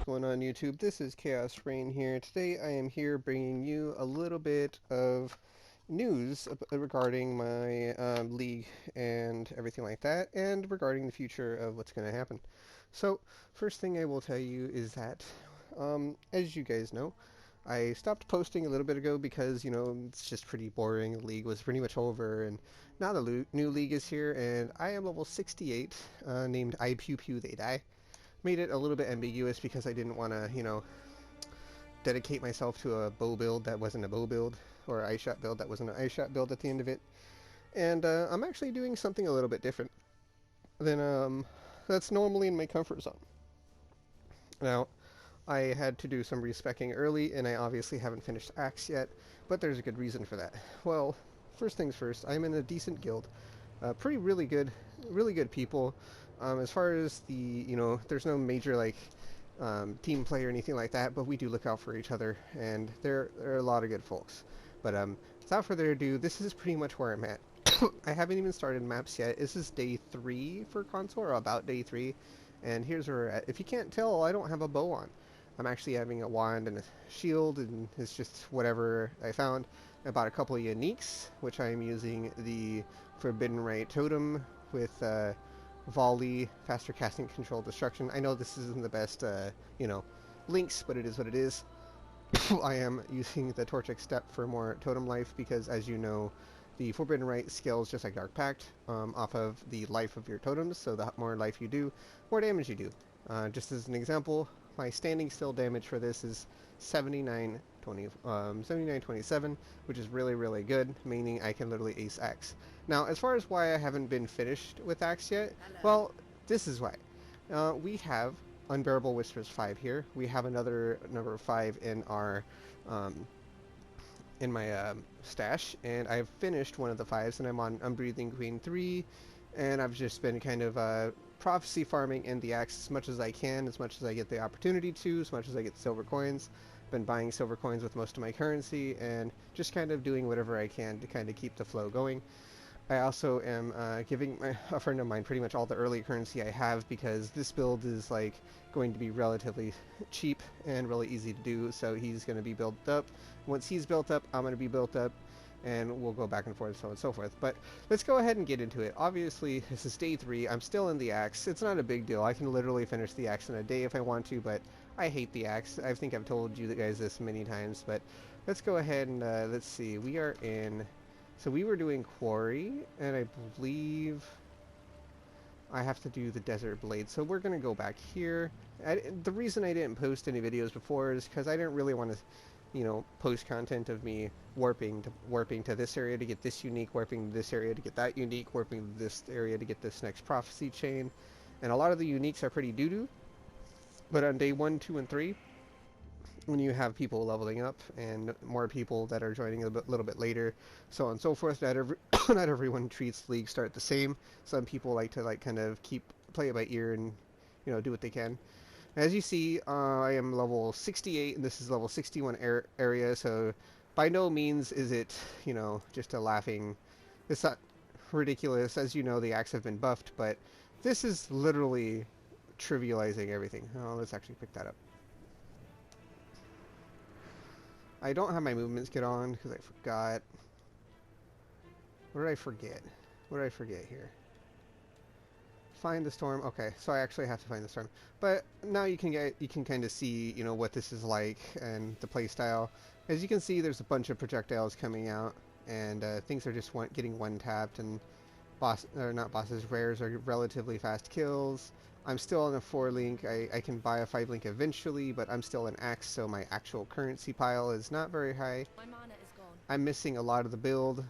Going on YouTube? This is Chaos-Reighn here. Today I am here bringing you a little bit of news regarding my league and everything like that, and regarding the future of what's going to happen. So, first thing I will tell you is that, as you guys know, I stopped posting a little bit ago because, it's just pretty boring. The league was pretty much over, and now the new league is here, and I am level 68, named I Pew Pew They Die. Made it a little bit ambiguous because I didn't want to, dedicate myself to a bow build that wasn't a bow build, or an ice shot build that wasn't an ice shot build at the end of it. And I'm actually doing something a little bit different than that's normally in my comfort zone. Now, I had to do some respecking early, and I obviously haven't finished Axe yet, but there's a good reason for that. Well, first things first, I'm in a decent guild. Pretty really good people. As far as there's no major team play or anything like that, but we do look out for each other, and there are a lot of good folks. But without further ado, this is pretty much where I'm at. I haven't even started maps yet. This is day 3 for console, or about day 3, and here's where we're at. If you can't tell, I don't have a bow on. I'm actually having a wand and a shield, and it's just whatever I found. I bought a couple of uniques, which I'm using the Forbidden Right Totem with volley, faster casting, control, destruction. I know this isn't the best, links, but it is what it is. I am using the Torch X Step for more totem life because, as you know, the Forbidden Right scales just like Dark Pact off of the life of your totems, so the more life you do, more damage you do. Just as an example, my standing still damage for this is 7927, which is really good, meaning I can literally ace Axe. Now, as far as why I haven't been finished with Axe yet, well, this is why. We have Unbearable Whispers 5 here. We have another number 5 in our in my stash, and I've finished one of the 5s, and I'm on Unbreathing Queen 3, and I've just been kind of prophecy farming in the Axe as much as I can, as much as I get the opportunity to, as much as I get silver coins. Been buying silver coins with most of my currency, and just kind of doing whatever I can to kind of keep the flow going. I also am giving a friend of mine pretty much all the early currency I have, because this build is going to be relatively cheap and really easy to do, so he's going to be built up. Once he's built up, I'm going to be built up, and we'll go back and forth, so on and so forth. But let's go ahead and get into it. Obviously, this is day 3. I'm still in the Axe. It's not a big deal. I can literally finish the Axe in a day if I want to, but I hate the Axe. I think I've told you guys this many times, but let's go ahead and let's see. We are in... So we were doing Quarry, and I believe I have to do the Desert Blade. So we're going to go back here. The reason I didn't post any videos before is because I didn't really want to, post content of me warping to this area to get this unique, warping to this area to get that unique, warping to this area to get this next prophecy chain. And a lot of the uniques are pretty doo-doo. But on day 1, 2, and 3, when you have people leveling up and more people that are joining a little bit later, so on and so forth, not everyone treats League Start the same. Some people like to kind of play it by ear and do what they can. As you see, I am level 68 and this is level 61 area, so by no means is it just a laughing. It's not ridiculous. As you know, the Axe have been buffed, but this is literally trivializing everything. Oh, let's actually pick that up. I don't have my movements get on because I forgot. What did I forget? What did I forget here? Find the storm. Okay, so I actually have to find the storm. But now you can kind of see, what this is like and the playstyle. As you can see, there's a bunch of projectiles coming out, and things are just getting one-tapped, and rares are relatively fast kills. I'm still on a 4-link. I can buy a 5-link eventually, but I'm still an Axe, so my actual currency pile is not very high. My mana is gone. I'm missing a lot of the build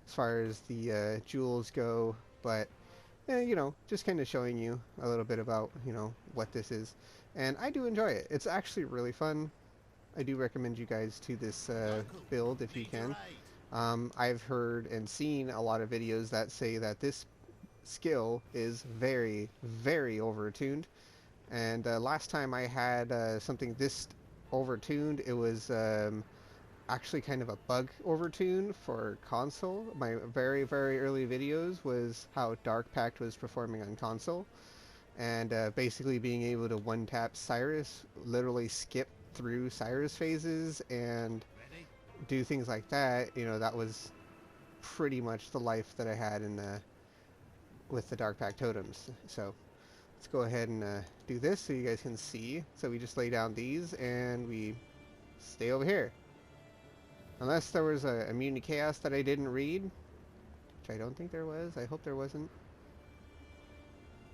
as far as the jewels go, but just kind of showing you a little bit about what this is, and I do enjoy it. It's actually really fun. I do recommend you guys to this build if you can. I've heard and seen a lot of videos that say that this skill is very overtuned, and last time I had something this overtuned, it was actually kind of a bug overtune for console. My very early videos was how Dark Pact was performing on console, and basically being able to one-tap Cyrus, literally skip through Cyrus phases and do things like that. You know, that was pretty much the life that I had in with the Dark Pack totems. So let's go ahead and do this so you guys can see. So we just lay down these and we stay over here. Unless there was a immune to chaos that I didn't read, which I don't think there was. I hope there wasn't,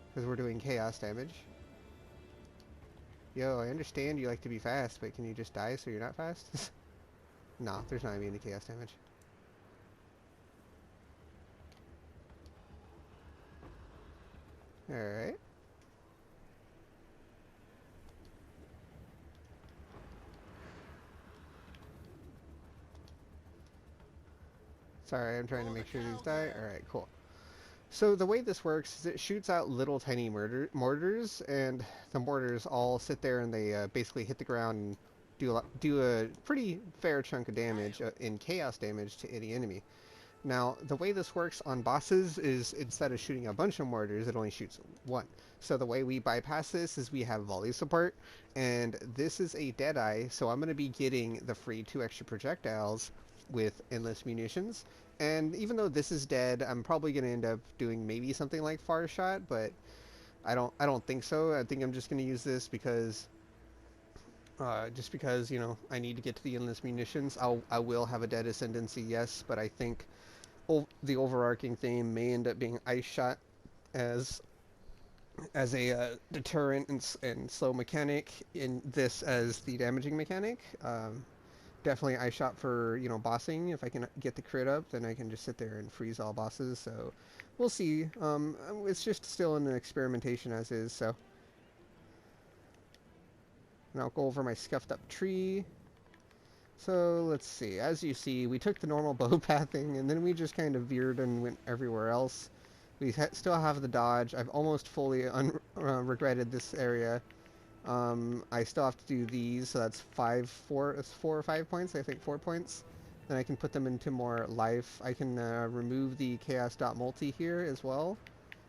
because we're doing chaos damage. Yo, I understand you like to be fast, but can you just die so you're not fast? No, there's not immune to chaos damage. Alright. Sorry, I'm trying to make sure these die. Alright, cool. So the way this works is it shoots out little tiny mortars, and the mortars all sit there and they basically hit the ground and do a pretty fair chunk of damage in chaos damage to any enemy. Now, the way this works on bosses is instead of shooting a bunch of mortars, it only shoots one. So the way we bypass this is we have volley support, and this is a Deadeye, so I'm going to be getting the free 2 extra projectiles with endless munitions. And even though this is dead, I'm probably going to end up doing maybe something like Far Shot, but I don't think so. I think I'm just going to use this because you know, I need to get to the endless munitions. I will have a dead ascendancy, yes, but I think the overarching theme may end up being Ice Shot as a deterrent and slow mechanic, in this as the damaging mechanic. Definitely Ice Shot for, you know, bossing. If I can get the crit up, then I can just sit there and freeze all bosses. So we'll see. It's just still in the experimentation as is. So, and I'll go over my scuffed up tree. So let's see. As you see, we took the normal bow pathing, and then we just kind of veered and went everywhere else. We still have the dodge. I've almost fully regretted this area. I still have to do these, so that's 4 or 5 points. I think 4 points. Then I can put them into more life. I can remove the chaos.multi here as well,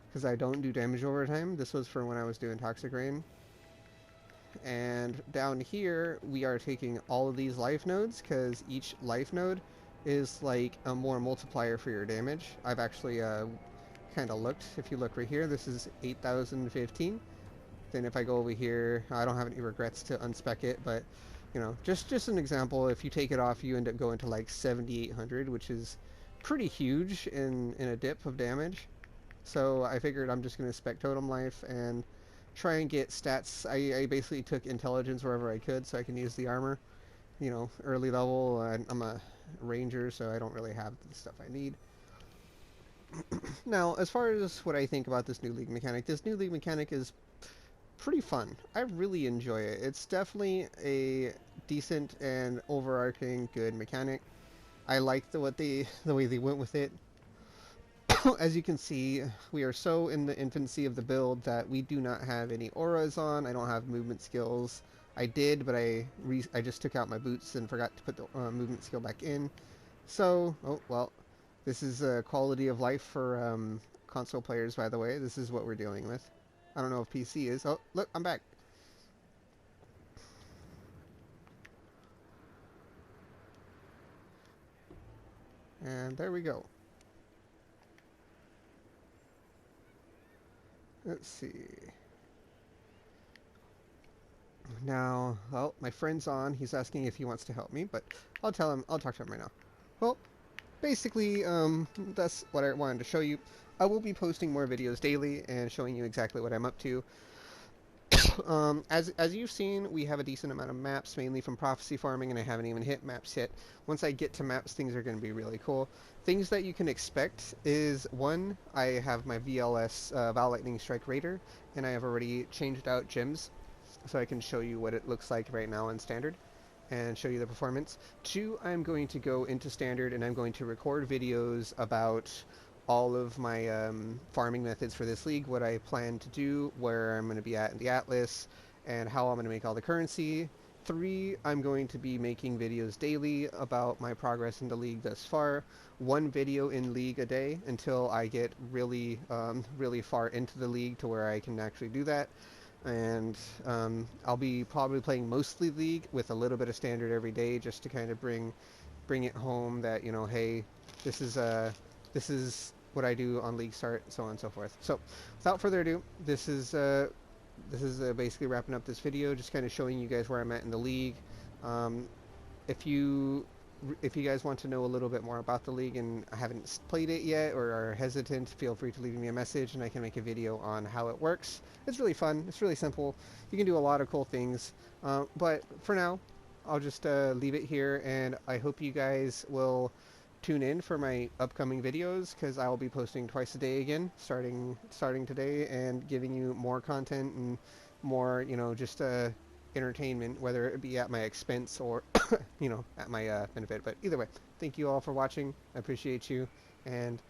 because I don't do damage over time. This was for when I was doing Chaos-Reighn. And down here, we are taking all of these life nodes, because each life node is like a more multiplier for your damage. I've actually kind of looked. If you look right here, this is 8,015. Then if I go over here, I don't have any regrets to unspec it, but you know, just an example, if you take it off, you end up going to like 7,800, which is pretty huge in a dip of damage. So I figured I'm just going to spec totem life and try and get stats. I basically took intelligence wherever I could so I can use the armor. You know, early level, I'm a ranger, so I don't really have the stuff I need. Now, as far as what I think about this new league mechanic is pretty fun. I really enjoy it. It's definitely a decent and overarching good mechanic. I like the way they went with it. As you can see, we are so in the infancy of the build that we do not have any auras on. I don't have movement skills. I did, but I just took out my boots and forgot to put the movement skill back in. So, oh well, this is quality of life for console players, by the way. This is what we're dealing with. I don't know if PC is. Oh, look, I'm back. And there we go. Let's see. Now, well, my friend's on. He's asking if he wants to help me, but I'll talk to him right now. Well, basically, that's what I wanted to show you. I will be posting more videos daily and showing you exactly what I'm up to. As you've seen, we have a decent amount of maps, mainly from prophecy farming, and I haven't even hit maps yet. Once I get to maps, things are going to be really cool. Things that you can expect is, one, I have my VLS Val Lightning Strike Raider, and I have already changed out gems, so I can show you what it looks like right now in Standard, and show you the performance. Two, I'm going to go into Standard, and I'm going to record videos about all of my farming methods for this league, what I plan to do, where I'm going to be at in the Atlas, and how I'm going to make all the currency, 3, I'm going to be making videos daily about my progress in the league thus far. 1 video in league a day until I get really, really far into the league to where I can actually do that. And I'll be probably playing mostly league with a little bit of standard every day, just to kind of bring it home that, you know, hey, this is what I do on league start, so on and so forth. So without further ado, this is basically wrapping up this video, just kind of showing you guys where I'm at in the league. Um, if you guys want to know a little bit more about the league and haven't played it yet or are hesitant, feel free to leave me a message and I can make a video on how it works. It's really fun. It's really simple. You can do a lot of cool things. But for now, I'll just leave it here, and I hope you guys will tune in for my upcoming videos, because I will be posting twice a day again, starting today, and giving you more content and more, you know, just entertainment, whether it be at my expense or, you know, at my benefit. But either way, thank you all for watching. I appreciate you, and